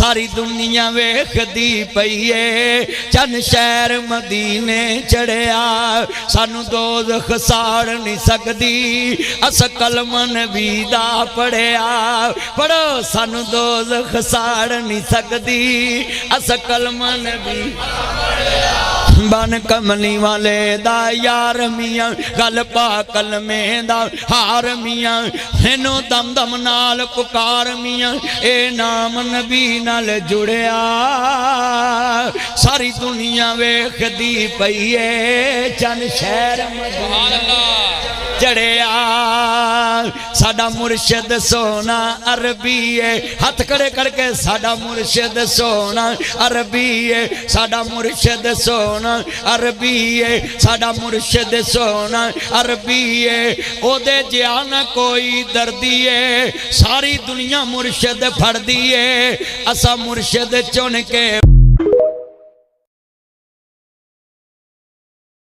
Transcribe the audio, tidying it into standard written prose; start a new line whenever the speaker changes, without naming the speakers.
सारी दुनिया वेखदी पई है चन शहर मदीने चढ़िया सानू दोज़ख साड़ नहीं सकदी अस कलमा नबी दा पढ़िया पढ़ो सानू दोज़ख साड़ नहीं सकदी अस कलमा नबी बन कमली वाले दा यार मियां गल पा कलमे दा हार मियां मैनू दम दम नाल पुकार मियां ए नाम नबी नाल जुड़िया सारी दुनिया वेखदी पई है चन शहर मदीना चढ़िया साडा मुर्शिद सोना अरबी है हथ खड़े करके साडा मुर्शिद सोना अरबी है साडा मुर्शिद सोना अरबी है साडा मुर्शिद सोना अरबी है ओदे जिया न कोई दर्दी है सारी दुनिया मुर्शिद फड़दी है असा मुर्शिद चुन के